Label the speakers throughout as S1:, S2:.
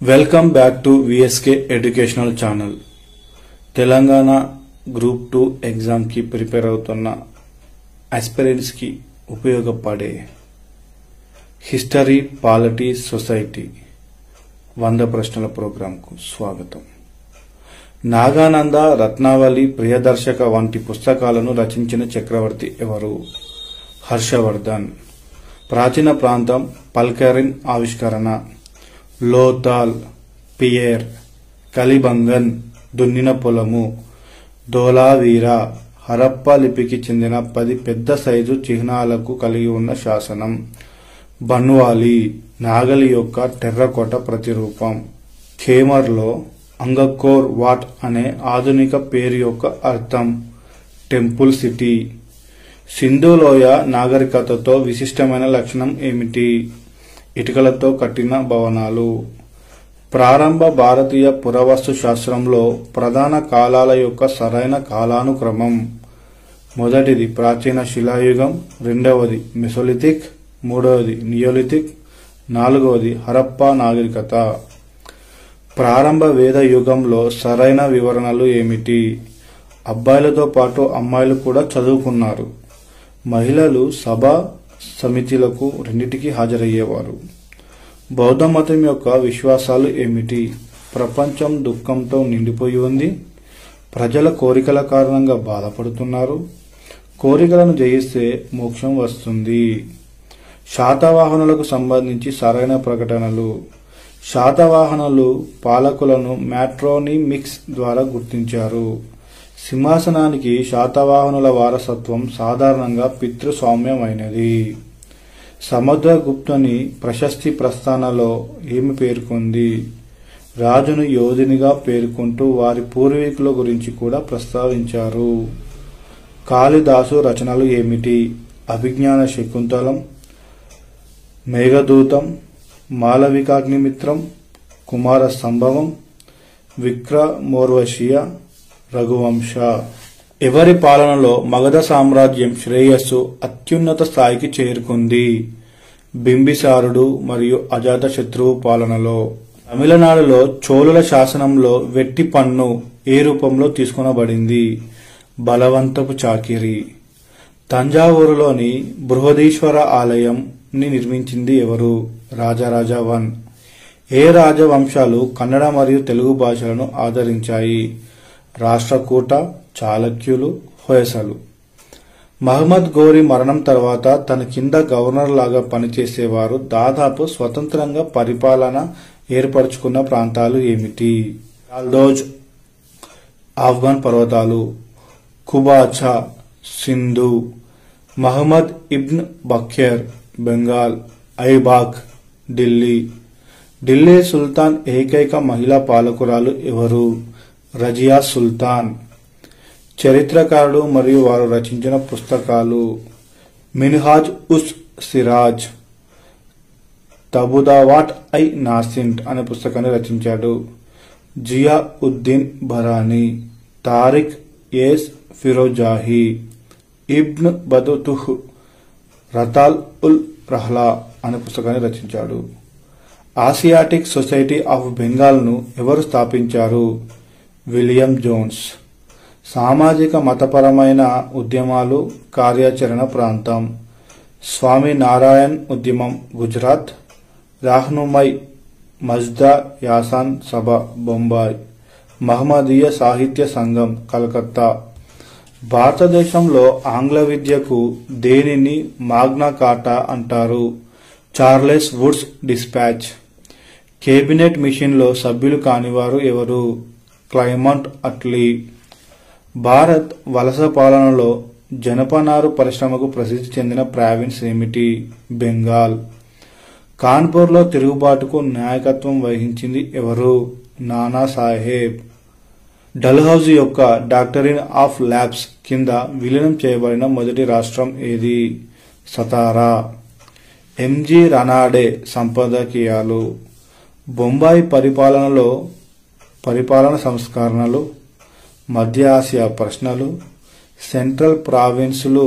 S1: Welcome back to VSK educational channel. Telangana group 2 exam కి prepare అవుతున్న aspirants కి ఉపయోగపడే హిస్టరీ పాలిటీ సొసైటీ 100 ప్రశ్నల ప్రోగ్రామ్ కు స్వాగతం. నాగానంద, రత్నావళి, ప్రియదర్శక వంటి పుస్తకాలను రచించిన చక్రవర్తి ఎవరు? హర్షవర్ధన్. ప్రాచీన ప్రాంతం పల్కరిన్ ఆవిష్కరణ. లోథాల్, పియర్. కలిబంగన్, దున్నిన పొలము. ధోలావీర, హరప్ప లిపికి చెందిన 10 పెద్ద సైజు చిహ్నాలకు కలిగి ఉన్న శాసనం. బన్వాలి, నాగలి యొక్క టెర్రకోట ప్రతిరూపం. ఖేమర్లో అంగకోర్ వాట్ అనే ఆధునిక పేరు యొక్క అర్థం టెంపుల్ సిటీ. సింధులోయ నాగరికతతో విశిష్టమైన లక్షణం ఏమిటి? ఇటుకలతో కట్టిన భవనాలు. ప్రారంభ భారతీయ పురావస్తు శాస్త్రంలో ప్రధాన కాలాల యొక్క సరైన కాలానుక్రమం. మొదటిది ప్రాచీన శిలాయుగం, రెండవది మెసోలిథిక్, మూడవది నియోలిథిక్, నాలుగవది హరప్పా నాగరికత. ప్రారంభ వేద యుగంలో సరైన వివరణలు ఏమిటి? అబ్బాయిలతో పాటు అమ్మాయిలు కూడా చదువుకున్నారు. మహిళలు సభ సమితిలకు రెండింటికి హాజరయ్యేవారు. బౌద్ధ మతం యొక్క విశ్వాసాలు ఏమిటి? ప్రపంచం దుఃఖంతో నిండిపోయి ఉంది. ప్రజల కోరికల కారణంగా బాధపడుతున్నారు. కోరికలను జయిస్తే మోక్షం వస్తుంది. శాతవాహనులకు సంబంధించి సరైన ప్రకటనలు. శాతవాహనులు పాలకులను మ్యాట్రోనిమిక్స్ ద్వారా గుర్తించారు. సింహాసనానికి శాతవాహనుల వారసత్వం సాధారణంగా పితృస్వామ్యమైనది. సముద్రగుప్తుని ప్రశస్తి ప్రస్థానలో ఏమి పేర్కొంది? రాజును యోధునిగా పేర్కొంటూ వారి పూర్వీకుల గురించి కూడా ప్రస్తావించారు. కాళిదాసు రచనలు ఏమిటి? అభిజ్ఞాన శకుంతలం, మేఘదూతం, మాలవికాగ్నిమిత్రం, కుమార సంభవం, విక్రమోర్వశీయ, రఘువంశ. ఎవరి పాలనలో మగధ సామ్రాజ్యం శ్రేయస్సు అత్యున్నత స్థాయికి చేరుకుంది? బింబిసారుడు మరియు అజాతశత్రువు పాలనలో. తమిళనాడులో చోళుల శాసనంలో వెట్టి పన్ను ఏ రూపంలో తీసుకొనబడింది? బలవంతపు చాకిరి. తంజావూరులోని బృహదీశ్వర ఆలయం ని నిర్మించింది ఎవరు? రాజరాజ 1. ఏ రాజవంశాలు కన్నడ మరియు తెలుగు భాషలను ఆదరించాయి? రాష్ట్రకూట, చాళుక్యులు, హొయసలు. మహమ్మద్ ఘోరీ మరణం తర్వాత తన కింద గవర్నర్ లాగా పనిచేసేవారు దాదాపు స్వతంత్రంగా పరిపాలన ఏర్పరచుకున్న ప్రాంతాలు ఏమిటి? యాల్దోజ్, ఆఫ్ఘన్ పర్వతాలు. కుబాచా, సింధు. మహమ్మద్ ఇబ్న్ బఖ్యర్, బెంగాల్. ఐబాక్, ఢిల్లీ. ఢిల్లీ సుల్తాన్ ఏకైక మహిళా పాలకురాలు ఎవరు? రజియా సుల్తాన్. చరిత్రకారుడు మరియు వారు రచించిన పుస్తకాలు. మిన్హాజ్ ఉస్ సిరాజ్. తబుదావాట్ ఐ నాసింట్ అనే పుస్తకాన్ని రచించాడు. జియా ఉద్దీన్ బరానీ. తారిక్ ఎస్ ఫిరోజాహి. ఇబ్న్ బతుతుహ్ రతాల్ ఉల్ రహ్లా అనే పుస్తకాన్ని రచించాడు. ఆసియాటిక్ సొసైటీ ఆఫ్ బెంగాల్ను ఎవరు స్థాపించారు? William Jones. సామాజిక మతపరమైన ఉద్యమాలు కార్యాచరణ ప్రాంతం. స్వామి నారాయణ్ ఉద్యమం గుజరాత్. రాహ్నుమై మజ్దా యాసాన్ సభ బొంబాయి. మహమ్మదీయ సాహిత్య సంఘం కలకత్తా. భారతదేశంలో ఆంగ్ల విద్యకు దేనిని మాగ్నా కార్టా అంటారు? Charles Woods dispatch. కేబినెట్ మిషన్లో సభ్యులు కానివారు ఎవరు? క్లైమంట్ అట్లీ. భారత్ వలస పాలనలో జనపనారు పరిశ్రమకు ప్రసిద్ధి చెందిన ప్రావిన్స్ ఏమిటి? బెంగాల్. కాన్పూర్లో తిరుగుబాటుకు నాయకత్వం వహించింది ఎవరు? నానా సాహెబ్. డల్హౌజీ యొక్క డాక్టరీన్ ఆఫ్ ల్యాబ్స్ కింద విలీనం చేయబడిన మొదటి రాష్ట్రం ఏది? సతారా. ఎంజి రనాడే సంపాదకీయాలు. బొంబాయి పరిపాలన సంస్కరణలు. మధ్య ఆసియా ప్రశ్నలు. సెంట్రల్ ప్రావిన్సులు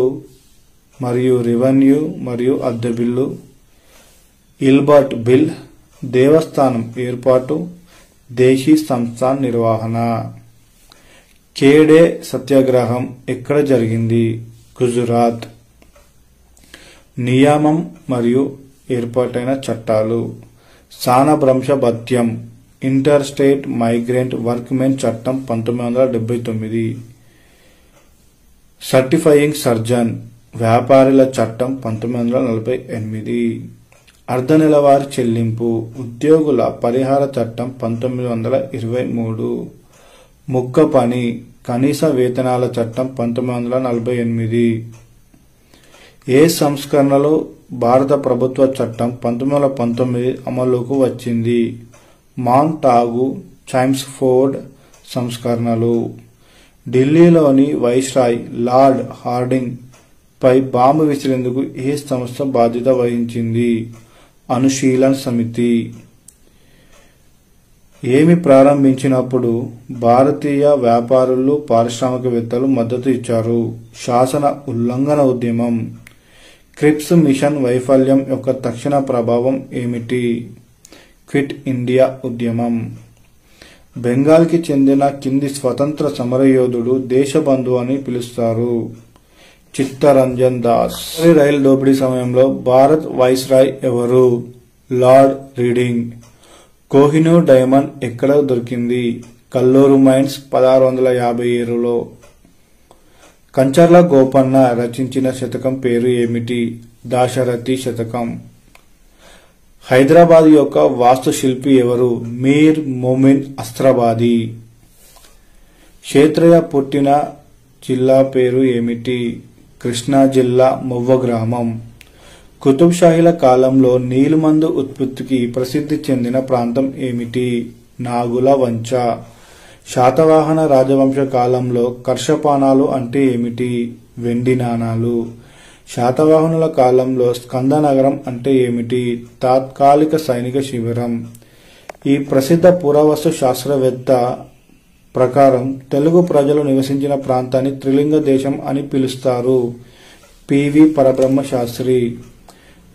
S1: మరియు రెవెన్యూ మరియు అద్దె బిల్లు. Ilbert bill. దేవస్థానం ఏర్పాటు, దేశీ సంస్థాన్ నిర్వహణ. ఖేడే సత్యాగ్రహం ఎక్కడ జరిగింది? గుజరాత్. నియామం మరియు ఏర్పాటైన చట్టాలు. స్థానభ్రంశ భత్యం, ఇంటర్ స్టేట్ మైగ్రెంట్ వర్క్మెన్ చట్టం 1979. సర్టిఫయింగ్ సర్జన్, వ్యాపారుల చట్టం 1948. అర్ధ నెలవారీ చెల్లింపు, ఉద్యోగుల పరిహార చట్టం 1923. ముక్క పని, కనీస వేతనాల చట్టం 1948. ఏ సంస్కరణలు భారత ప్రభుత్వ చట్టం 1919 అమలుకు వచ్చింది? మాంటాగు చైమ్స్ఫోర్డ్ సంస్కరణలు. ఢిల్లీలోని వైస్రాయ్ లార్డ్ హార్డింగ్ పై బాంబు విసిరేందుకు ఏ సంస్థ బాధ్యత వహించింది? అనుశీలన్ సమితి. ఏమి ప్రారంభించినప్పుడు భారతీయ వ్యాపారులు పారిశ్రామికవేత్తలు మద్దతు ఇచ్చారు? శాసన ఉల్లంఘన ఉద్యమం. క్రిప్స్ మిషన్ వైఫల్యం యొక్క తక్షణ ప్రభావం ఏమిటి? క్విట్ ఇండియా ఉద్యమం. బెంగాల్కి చెందిన కింది స్వతంత్ర సమరయోధుడు దేశబంధు అని పిలుస్తారు? చిత్తరంజన్ దాస్. రైలు దోపిడీ సమయంలో భారత్ వైస్రాయ్ ఎవరు? Lord Reading. కోహినూర్ డైమండ్ ఎక్కడ దొరికింది? కల్లూరు మైన్స్ 1657లో. కంచర్ల గోపన్న రచించిన శతకం పేరు ఏమిటి? దాశరథి శతకం. హైదరాబాద్ యొక్క వాస్తుశిల్పి ఎవరు? మీర్ మొమిన్ అస్త్రాబాది. క్షేత్రయ్య పుట్టిన జిల్లా పేరు ఏమిటి? కృష్ణా జిల్లా మొవ్వ గ్రామం. కుతుబ్ షాహీల కాలంలో నీలిమందు ఉత్పత్తికి ప్రసిద్ధి చెందిన ప్రాంతం ఏమిటి? నాగుల వంచ. శాతవాహన రాజవంశ కాలంలో కర్షపానాలు అంటే ఏమిటి? వెండి నాణాలు. శాతవాహనుల కాలంలో స్కందనగరం అంటే ఏమిటి? తాత్కాలిక సైనిక శిబిరం. ఈ ప్రసిద్ధ పురావస్తు శాస్త్రవేత్త ప్రకారం తెలుగు ప్రజలు నివసించిన ప్రాంతాన్ని త్రిలింగ దేశం అని పిలుస్తారు? పివి పరబ్రహ్మ శాస్త్రి.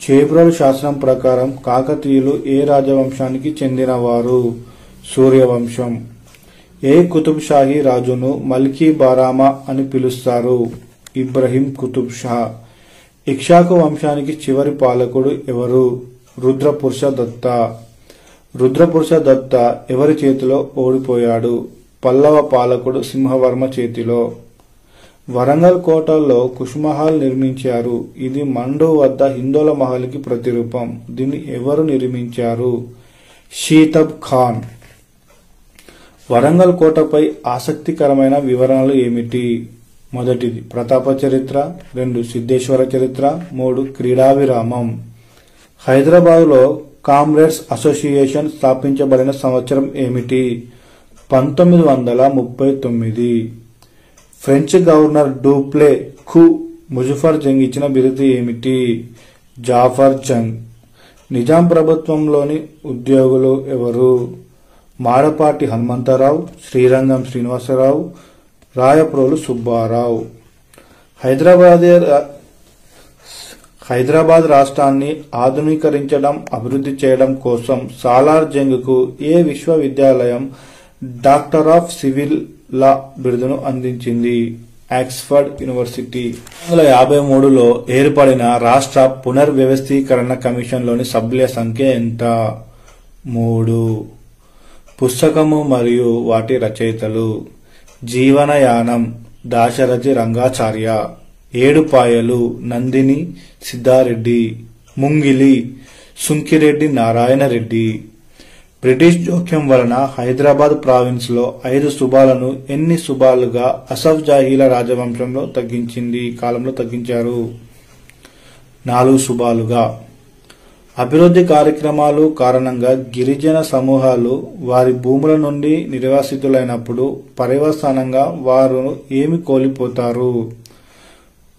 S1: చేబ్రోలు శాసనం ప్రకారం కాకతీయులు ఏ రాజవంశానికి చెందినవారు? సూర్యవంశం. ఏ కుతుబ్ షాహీ రాజును మల్కీ బారామా అని పిలుస్తారు? ఇబ్రహీం కుతుబ్ షా. ఇక్ష్వాకు వంశానికి చివరి పాలకుడు ఎవరు? రుద్రపురుష దత్త. రుద్రపురుష దత్త ఎవరి చేతిలో ఓడిపోయాడు? పల్లవ పాలకుడు సింహవర్మ చేతిలో. వరంగల్ కోటలో కుష్మహల్ నిర్మించారు. ఇది మండు వద్ద హిందోల మహల్కి ప్రతిరూపం. దీన్ని ఎవరు నిర్మించారు? షీతబ్ ఖాన్. వరంగల్ కోటపై ఆసక్తికరమైన వివరణలు ఏమిటి? మొదటిది ప్రతాప చరిత్ర, 2 సిద్ధేశ్వర చరిత్ర, 3 క్రీడా విరామం. హైదరాబాద్లో కామ్రేడ్స్ అసోసియేషన్ స్థాపించబడిన సంవత్సరం ఏమిటి? 1939. ఫ్రెంచ్ గవర్నర్ డూప్లే కు ముజఫర్ జంగ్ ఇచ్చిన బిరుదు ఏమిటి? జాఫర్ జంగ్. నిజాం ప్రభుత్వంలోని ఉద్యోగులు ఎవరు? మాడపాటి హనుమంతరావు, శ్రీరంగం శ్రీనివాసరావు, రాయప్రోలు సుబ్బారావు. హైదరాబాద్ రాష్ట్రాన్ని ఆధునీకరించడం, అభివృద్ధి చేయడం కోసం సాలార్ జంగ్కు ఏ విశ్వవిద్యాలయం డాక్టర్ ఆఫ్ సివిల్ లా బిరుదును అందించింది? Oxford university. 1953లో ఏర్పడిన రాష్ట్ర పునర్వ్యవస్థీకరణ కమిషన్లోని సభ్యుల సంఖ్య ఎంత? 3. పుస్తకము మరియు వాటి రచయితలు. జీవనయానం దాశరథి రంగాచార్య. ఏడుపాయలు నందిని సిద్ధారెడ్డి. ముంగిలి సుంకిరెడ్డి నారాయణరెడ్డి. బ్రిటిష్ జోక్యం వలన హైదరాబాద్ ప్రావిన్స్ లో 5 సుబాలను ఎన్ని సుబాలుగా అసఫ్ జాహీల రాజవంశంలో కాలంలో తగ్గించారు? 4 సుబాలుగా. అభివృద్ధి కార్యక్రమాలు కారణంగా గిరిజన సమూహాలు వారి భూముల నుండి నిర్వాసితులైనప్పుడు పర్యవసానంగా వారు ఏమి కోల్పోతారు?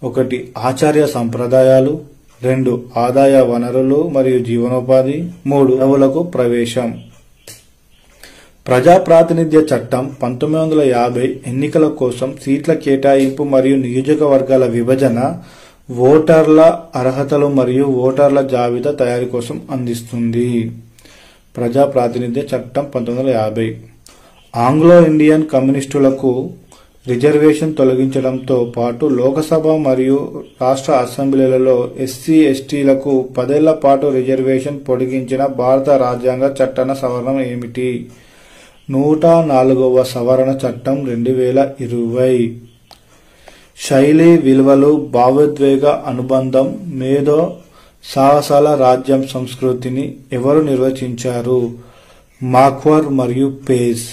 S1: 1 ఆచార్య సంప్రదాయాలు, 2 ఆదాయ వనరులు మరియు జీవనోపాధి, 3 అడవులకు ప్రవేశం. ప్రజా ప్రాతినిధ్య చట్టం 1950 ఎన్నికల కోసం సీట్ల కేటాయింపు మరియు నియోజకవర్గాల విభజన, ఓటర్ల అర్హతలు మరియు ఓటర్ల జాబితా తయారీ కోసం అందిస్తుంది. ప్రజా ప్రాతినిధ్య చట్టం 1950. ఆంగ్లో ఇండియన్ కమ్యూనిస్టులకు రిజర్వేషన్ తొలగించడంతో పాటు లోకసభ మరియు రాష్ట్ర అసెంబ్లీలలో ఎస్సీ ఎస్టీలకు 10 ఏళ్ల పాటు రిజర్వేషన్ పొడిగించిన భారత రాజ్యాంగ చట్ట సవరణ ఏమిటి? 104వ సవరణ చట్టం 2020. శైలి, విలువలు, భావోద్వేగ అనుబంధం, మేధో సాహసాల రాజ్యం సంస్కృతిని ఎవరు నిర్వచించారు? మాక్వర్ మరియు పేజ్.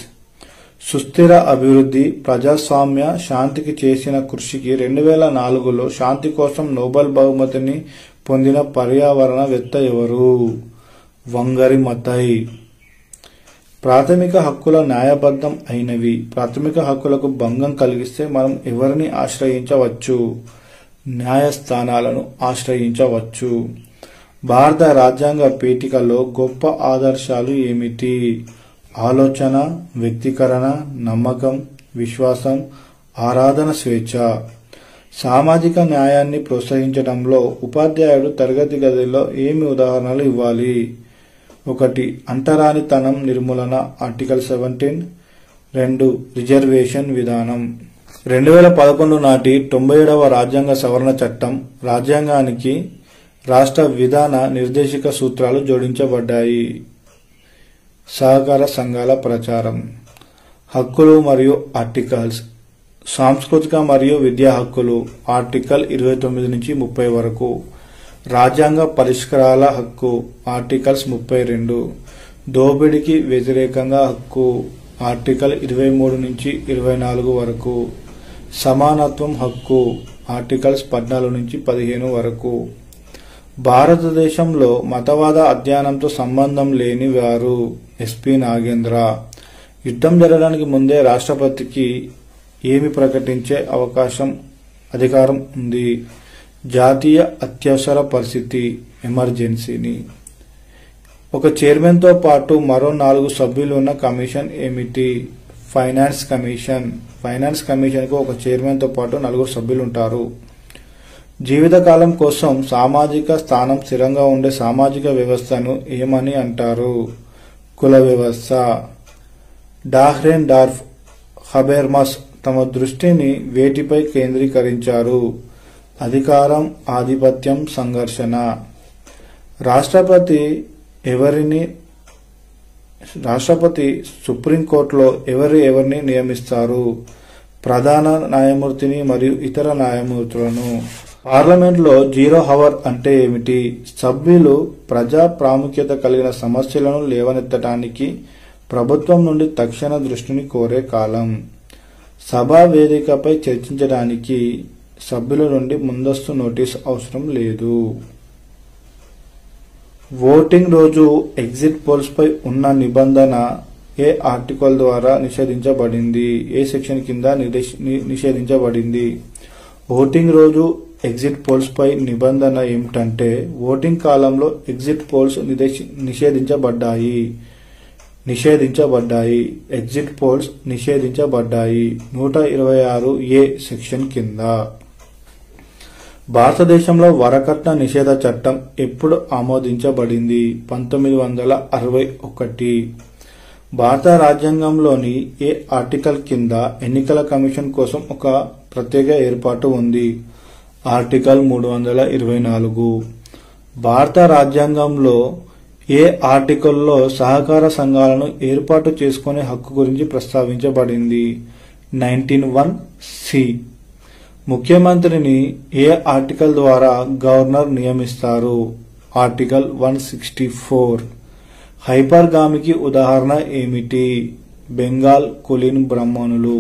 S1: సుస్థిర అభివృద్ధి, ప్రజాస్వామ్య, శాంతికి చేసిన కృషికి 2004లో శాంతి కోసం నోబెల్ బహుమతిని పొందిన పర్యావరణవేత్త ఎవరు? వంగరి మతై. ప్రాథమిక హక్కుల న్యాయబద్ధం అయినవి. ప్రాథమిక హక్కులకు భంగం కలిగిస్తే మనం ఎవరిని ఆశ్రయించవచ్చు? న్యాయస్థానాలను ఆశ్రయించవచ్చు. భారత రాజ్యాంగ పీఠికలో గొప్ప ఆదర్శాలు ఏమిటి? ఆలోచన, వ్యక్తీకరణ, నమ్మకం, విశ్వాసం, ఆరాధన స్వేచ్ఛ. సామాజిక న్యాయాన్ని ప్రోత్సహించడంలో ఉపాధ్యాయుడు తరగతి గదిలో ఏమి ఉదాహరణలు ఇవ్వాలి? 1. అంటరానితనం నిర్మూలన ఆర్టికల్ 17. 2. రిజర్వేషన్ విధానం. 2011 నాటి 97వ రాజ్యాంగ సవరణ చట్టం రాజ్యాంగానికి రాష్ట్ర విధాన నిర్దేశక సూత్రాలు జోడించబడ్డాయి. సహకార సంఘాల ప్రచారం. హక్కులు మరియు ఆర్టికల్స్. సాంస్కృతిక మరియు విద్యా హక్కులు ఆర్టికల్ 29 నుంచి 30 వరకు. రాజ్యాంగ పరిష్కారాల హక్కు ఆర్టికల్స్ 32. దోపిడీకి వ్యతిరేకంగా హక్కు ఆర్టికల్ 23 నుంచి 24 వరకు. సమానత్వం హక్కు ఆర్టికల్స్ 14 నుంచి 15 వరకు. భారతదేశంలో మతవాద అధ్యయనంతో సంబంధం లేని వారు. ఎస్పీ నాగేంద్ర. యుద్ధం జరగడానికి ముందే రాష్ట్రపతికి ఏమి ప్రకటించే అధికారం ఉంది? జాతీయ అత్యవసర పరిస్థితి, ఎమర్జెన్సీని. ఒక చైర్మన్తో పాటు మరో 4 సభ్యులు ఉన్న కమిషన్ ఏమిటి? Finance commission. ఫైనాన్స్ కమిషన్కు ఒక చైర్మన్తో పాటు 4 సభ్యులు ఉంటారు. జీవితకాలం కోసం సామాజిక స్థానం స్థిరంగా ఉండే సామాజిక వ్యవస్థను ఏమని అంటారు? కుల వ్యవస్థ. డాహ్రెన్డార్ఫ్, హబెర్మాస్ తమ దృష్టిని వేటిపై కేంద్రీకరించారు? అధికారం, ఆధిపత్యం, సంఘర్షణ. రాష్ట్రపతి సుప్రీంకోర్టులో ఎవరిని నియమిస్తారు? ప్రధాన న్యాయమూర్తిని మరియు ఇతర న్యాయమూర్తులను. పార్లమెంట్లో జీరో అవర్ అంటే ఏమిటి? సభ్యులు ప్రజా ప్రాముఖ్యత కలిగిన సమస్యలను లేవనెత్తడానికి ప్రభుత్వం నుండి తక్షణ దృష్టిని కోరే కాలం. సభా వేదికపై చర్చించడానికి సభ్యుల నుండి ముందస్తు నోటీసు అవసరం లేదు. ఓటింగ్ రోజు ఎగ్జిట్ పోల్స్ పై ఉన్న నిబంధన ఏ ఆర్టికల్ ద్వారా నిషేధించబడింది? ఏ సెక్షన్ కింద నిషేధించబడింది? ఓటింగ్ రోజు ఎగ్జిట్ పోల్స్ పై నిబంధన ఏమిటంటే ఓటింగ్ కాలంలో ఎగ్జిట్ పోల్స్ నిషేధించబడ్డాయి. ఎగ్జిట్ పోల్స్ నిషేధించబడ్డాయి 126A సెక్షన్ కింద. భారతదేశంలో వరకట్న నిషేధ చట్టం ఎప్పుడు ఆమోదించబడింది? 1961. భారత రాజ్యాంగంలోని ఏ ఆర్టికల్ కింద ఎన్నికల కమిషన్ కోసం ఒక ప్రత్యేక ఏర్పాటు ఉంది? ఆర్టికల్ 324. భారత రాజ్యాంగంలో ఏ ఆర్టికల్లో సహకార సంఘాలను ఏర్పాటు చేసుకునే హక్కు గురించి ప్రస్తావించబడింది? 19(1)(c). ముఖ్యమంత్రిని ఏ ఆర్టికల్ ద్వారా గవర్నర్ నియమిస్తారు? ఆర్టికల్ 164. హైపర్గామికి ఉదాహరణ ఏమిటి? బెంగాల్ కులీన్ బ్రాహ్మణులు.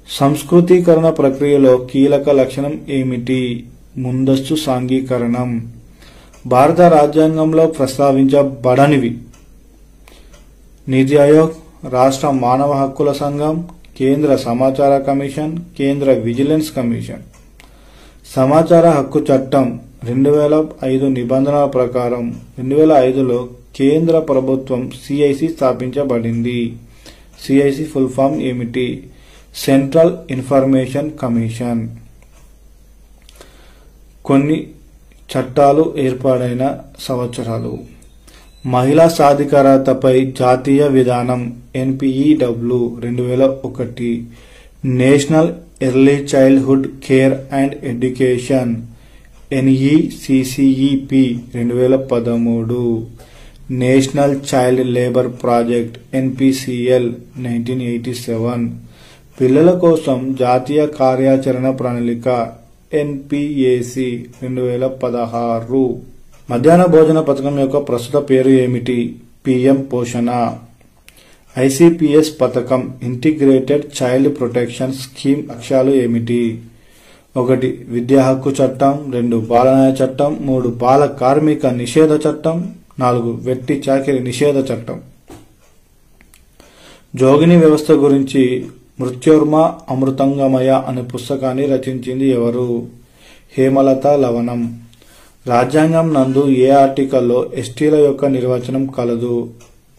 S1: సంస్కృతీకరణ ప్రక్రియలో కీలక లక్షణం ఏమిటి? ముందస్తు సాంఘికీకరణం. భారత రాజ్యాంగంలో ప్రస్తావించబడనివి: నీతి ఆయోగ్, రాష్ట్ర మానవ హక్కుల సంఘం, కేంద్ర సమాచార కమిషన్, కేంద్ర విజిలెన్స్ కమిషన్. సమాచార హక్కు చట్టం 2005 నిబంధనల ప్రకారం 2005లో కేంద్ర ప్రభుత్వం సిఐసి స్థాపించబడింది. సిఐసి ఫుల్ ఫామ్ ఏమిటి? Central information commission. కొన్ని చట్టాలు ఏర్పాటైన సంవత్సరాలు: మహిళా సాధికారతపై జాతీయ విధానం NPEW 2001, national early childhood care and education NECCEP 2013, national child labour project NPCL 1987, పిల్లల కోసం జాతీయ కార్యాచరణ ప్రణాళిక NPAC 2016. మధ్యాహ్న భోజన పథకం యొక్క ప్రస్తుత పేరు ఏమిటి? PM పోషణ. ICPS పథకం ఇంటిగ్రేటెడ్ చైల్డ్ ప్రొటెక్షన్ స్కీమ్ లక్ష్యాలు ఏమిటి? 1. విద్యా హక్కు చట్టం, 2. బాలన్యాయ చట్టం, 3. బాల కార్మిక నిషేధ చట్టం, 4. వెట్టి చాకిరీ నిషేధ చట్టం. జోగిని వ్యవస్థ గురించి మృత్యోర్మ అమృతంగమయ అనే పుస్తకాన్ని రచించింది ఎవరు? హేమలత లవణం. రాజ్యాంగం నందు ఏ ఆర్టికల్లో ఎస్టీల యొక్క నిర్వచనం కలదు?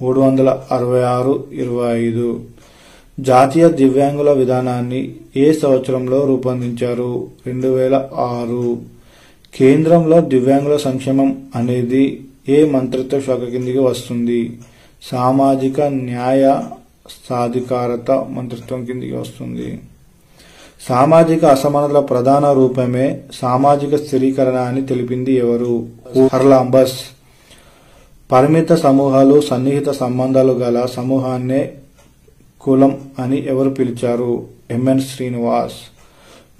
S1: 366(25). జాతీయ దివ్యాంగుల విధానాన్ని ఏ సంవత్సరంలో రూపొందించారు? 2006. కేంద్రంలో దివ్యాంగుల సంక్షేమం అనేది ఏ మంత్రిత్వ శాఖ కిందికి వస్తుంది? సామాజిక న్యాయ సాధికారత మంత్రిత్వం కిందికి వస్తుంది. సామాజిక అసమానతల ప్రధాన రూపమే సామాజిక స్థిరీకరణ అని తెలిపింది ఎవరు? హర్లాంబస్. పరిమిత సమూహాలు సన్నిహిత సంబంధాలు గల సమూహాన్నే కులం అని ఎవరు పిలిచారు? MN శ్రీనివాస్.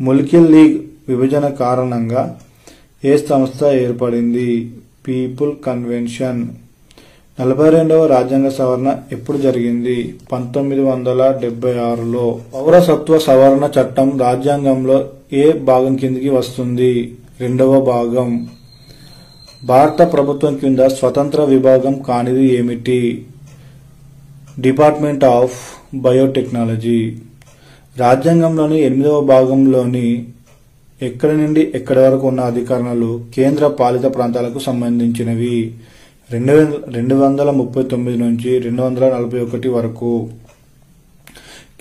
S1: ముల్కీ లీగ్ విభజన కారణంగా ఏ సంస్థ ఏర్పడింది? People convention. 42వ రాజ్యాంగ సవరణ ఎప్పుడు జరిగింది? 1976లో. పౌరసత్వ సవరణ చట్టం రాజ్యాంగంలో ఏ భాగం కిందికి వస్తుంది? 2వ భాగం. భారత ప్రభుత్వం కింద స్వతంత్ర విభాగం కానిది ఏమిటి? Department of biotechnology. రాజ్యాంగంలోని 8వ భాగంలోని ఎక్కడి నుండి ఎక్కడి వరకు ఉన్న అధికారాలు కేంద్ర పాలిత ప్రాంతాలకు సంబంధించినవి? 239 నుంచి 241 వరకు.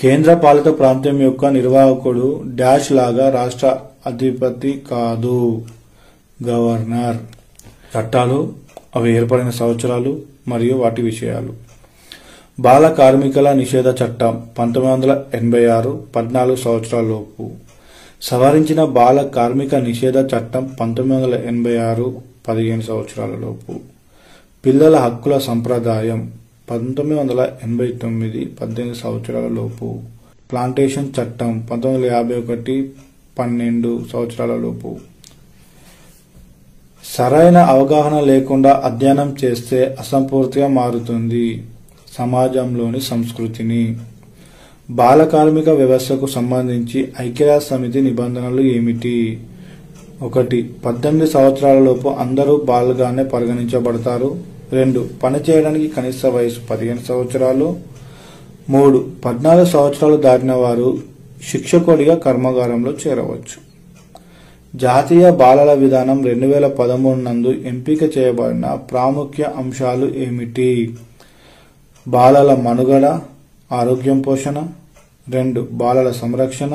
S1: కేంద్ర పాలిత ప్రాంతం యొక్క నిర్వాహకుడు డాష్ లాగా రాష్ట్ర అధిపతి కాదు, గవర్నర్. చట్టాలు, అవి ఏర్పడిన సంవత్సరాలు మరియు వాటి విషయాలు. బాల కార్మికుల నిషేధ చట్టం 1986, 14 సంవత్సరాలలోపు. సవరించిన బాల కార్మిక నిషేధ చట్టం 1986, 15 సంవత్సరాలలోపు. పిల్లల హక్కుల సంప్రదాయం 1989, 18 సంవత్సరాలలోపు. ప్లాంటేషన్ చట్టం 1951, 12 సంవత్సరాలలోపు. సరైన అవగాహన లేకుండా అధ్యయనం చేస్తే అసంపూర్తిగా మారుతుంది. సమాజంలోని సంస్కృతిని. బాల కార్మిక వ్యవస్థకు సంబంధించి ఐక్యరాజ్య సమితి నిబంధనలు ఏమిటి? 1. 18 సంవత్సరాలలోపు అందరూ బాలుగానే పరిగణించబడతారు. 2. పనిచేయడానికి కనీస వయసు 15 సంవత్సరాలు. 3. 14 సంవత్సరాలు దాటిన వారు శిక్షకుడిగా కర్మాగారంలో చేరవచ్చు. జాతీయ బాలల విధానం 2013 నందు ఎంపిక చేయబడిన ప్రాముఖ్య అంశాలు ఏమిటి? బాలల మనుగడ, ఆరోగ్యం పోషణ. 2. బాలల సంరక్షణ.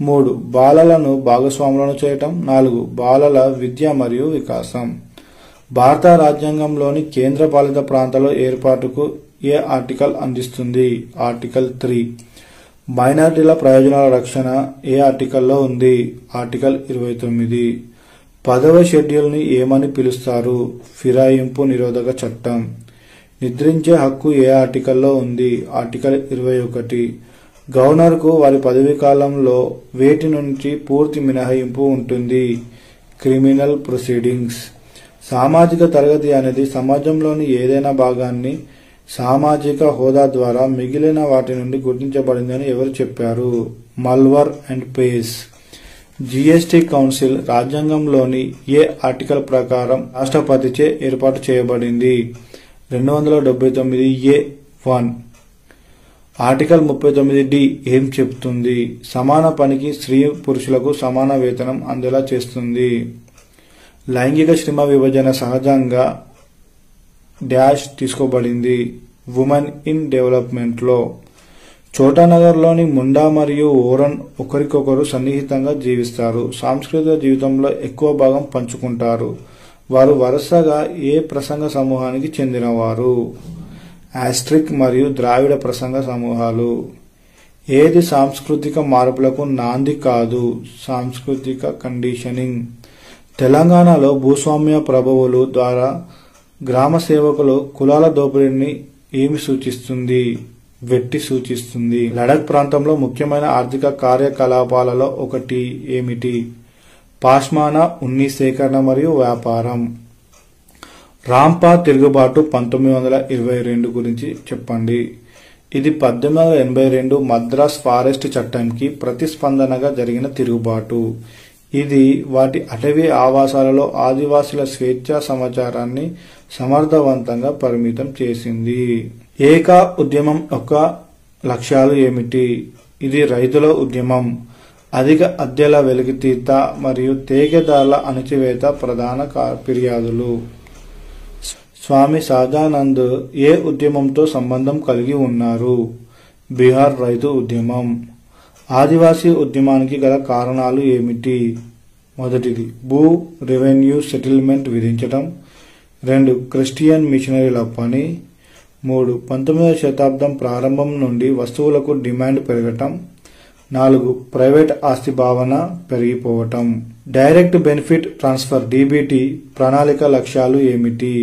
S1: 3. బాలలను భాగస్వాములను చేయటం. 4. బాలల విద్య మరియు వికాసం. భారత రాజ్యాంగంలోని కేంద్ర పాలిత ప్రాంతాల ఏర్పాటుకు ఏ ఆర్టికల్ అందిస్తుంది? ఆర్టికల్ 3. మైనారిటీల ప్రయోజనాల రక్షణ ఏ ఆర్టికల్లో ఉంది? ఆర్టికల్ 29. 10వ షెడ్యూల్ని ఏమని పిలుస్తారు? ఫిరాయింపు నిరోధక చట్టం. నిద్రించే హక్కు ఏ ఆర్టికల్లో ఉంది? ఆర్టికల్ 21. గవర్నర్కు వారి పదవీ కాలంలో వేటి నుంచి పూర్తి మినహాయింపు ఉంటుంది? Criminal proceedings. సామాజిక తరగతి అనేది సమాజంలోని ఏదైనా భాగాన్ని సామాజిక హోదా ద్వారా మిగిలిన వాటి నుండి గుర్తించబడిందని ఎవరు చెప్పారు? మల్వర్ అండ్ పేస్. GST కౌన్సిల్ రాజ్యాంగంలోని ఏ ఆర్టికల్ ప్రకారం రాష్ట్రపతిచే ఏర్పాటు చేయబడింది? 279(a)(1). ఆర్టికల్ 39D ఏం చెప్తుంది? సమాన పనికి స్త్రీ పురుషులకు సమాన వేతనం అందేలా చేస్తుంది. లైంగిక శ్రమ విభజన సహజంగా డాష్ తీసుకోబడింది. ఉమెన్ ఇన్ డెవలప్మెంట్లో. చోటానగర్లోని ముండా మరియు ఓరన్ ఒకరికొకరు సన్నిహితంగా జీవిస్తారు. సాంస్కృతిక జీవితంలో ఎక్కువ భాగం పంచుకుంటారు. వారు వరుసగా ఏ ప్రసంగ సమూహానికి చెందినవారు? ఆస్ట్రిక్ మరియు ద్రావిడ ప్రసంగ సమూహాలు. ఏది సాంస్కృతిక మార్పులకు నాంది కాదు? సాంస్కృతిక కండిషనింగ్. తెలంగాణలో భూస్వామ్య ప్రభువులు ద్వారా గ్రామ సేవకులు కులాల దోపిడీని ఏమి సూచిస్తుంది? వెట్టి సూచిస్తుంది. లడఖ్ ప్రాంతంలో ముఖ్యమైన ఆర్థిక కార్యకలాపాలలో ఒకటి ఏమిటి? పాష్మానా ఉన్ని సేకరణ మరియు వ్యాపారం. రాంపా తిరుగుబాటు 1922 గురించి చెప్పండి. ఇది 1882 మద్రాస్ ఫారెస్ట్ చట్టంకి ప్రతిస్పందనగా జరిగిన తిరుగుబాటు. ఇది వాటి అటవీ ఆవాసాలలో ఆదివాసుల స్వేచ్ఛా సమాచారాన్ని సమర్థవంతంగా పరిమితం చేసింది. ఏకా ఉద్యమం యొక్క లక్ష్యాలు ఏమిటి? ఇది రైతుల ఉద్యమం. అధిక అద్దెల వెలికితీత మరియు తేగేదారుల అణచివేత ప్రధాన ఫిర్యాదులు. స్వామి సహజానంద్ ఏ ఉద్యమంతో సంబంధం కలిగి ఉన్నారు? బీహార్ రైతు ఉద్యమం. ఆదివాసీ ఉద్యమానికి గల కారణాలు ఏమిటి? మొదటిది భూ రెవెన్యూ సెటిల్మెంట్ విధించడం. 2 క్రిస్టియన్ మిషనరీల పని. 3 19వ శతాబ్దం ప్రారంభం నుండి వస్తువులకు డిమాండ్ పెరగటం. 4 ప్రైవేట్ ఆస్తి భావన పెరిగిపోవటం. డైరెక్ట్ బెనిఫిట్ ట్రాన్స్ఫర్ డీబీటీ ప్రణాళిక లక్ష్యాలు ఏమిటి?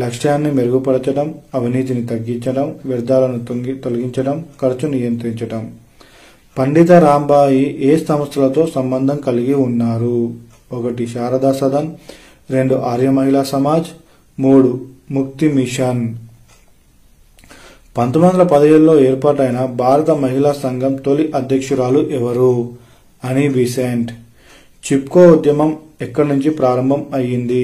S1: లక్ష్యాన్ని మెరుగుపరచడం, అవినీతిని తగ్గించడం, వ్యర్థాలను తొలగించడం, ఖర్చు నియంత్రించడం. పండిత రాంబాయి ఏ సంస్థలతో సంబంధం కలిగి ఉన్నారు? 1 శారదా సదన్. 2 ఆర్య మహిళా సమాజ్. 3 ముక్తి మిషన్. 1917లో ఏర్పాటైన భారత మహిళా సంఘం తొలి అధ్యక్షురాలు ఎవరు? అని బీసెంట్. చిప్కో ఉద్యమం ఎక్కడి నుంచి ప్రారంభం అయ్యింది?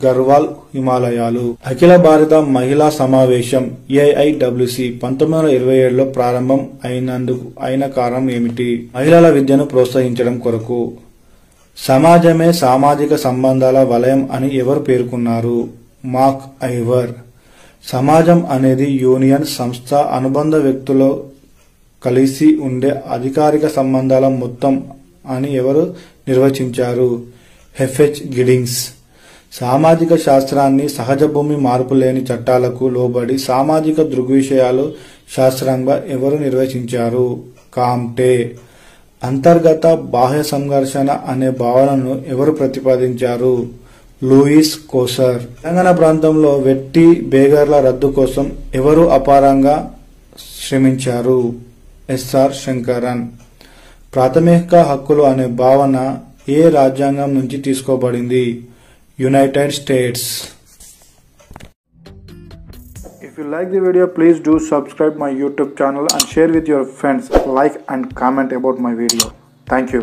S1: గర్వాల్ హిమాలయాలు. అఖిల భారత మహిళా సమావేశం AIWC 1927లో ప్రారంభం అయిన కారణం ఏమిటి? మహిళల విద్యను ప్రోత్సహించడం కొరకు. సమాజమే సామాజిక సంబంధాల వలయం అని ఎవరు పేర్కొన్నారు? మాక్ ఐవర్. సమాజం అనేది యూనియన్, సంస్థ, అనుబంధ వ్యక్తులు కలిసి ఉండే అధికారిక సంబంధాల మొత్తం అని ఎవరు నిర్వచించారు? హెఫ్హెచ్ గిడింగ్స్. సామాజిక శాస్త్రాన్ని సహజ భూమి మార్పులేని చట్టాలకు లోబడి సామాజిక దృగ్విషయాలు శాస్త్రంగా ఎవరు నిర్వచించారు? కామ్టే. అంతర్గత బాహ్య సంఘర్షణ అనే భావనను ఎవరు ప్రతిపాదించారు? లూయిస్ కోసర్. తెలంగాణ ప్రాంతంలో వెట్టి బేగర్ల రద్దు కోసం ఎవరు అపారంగా శ్రమించారు? SR శంకరన్. ప్రాథమిక హక్కులు అనే భావన ఏ రాజ్యాంగం నుంచి తీసుకోబడింది? United states. If you like the video, please do subscribe my YouTube channel and share with your friends. Like and comment about my video. Thank you.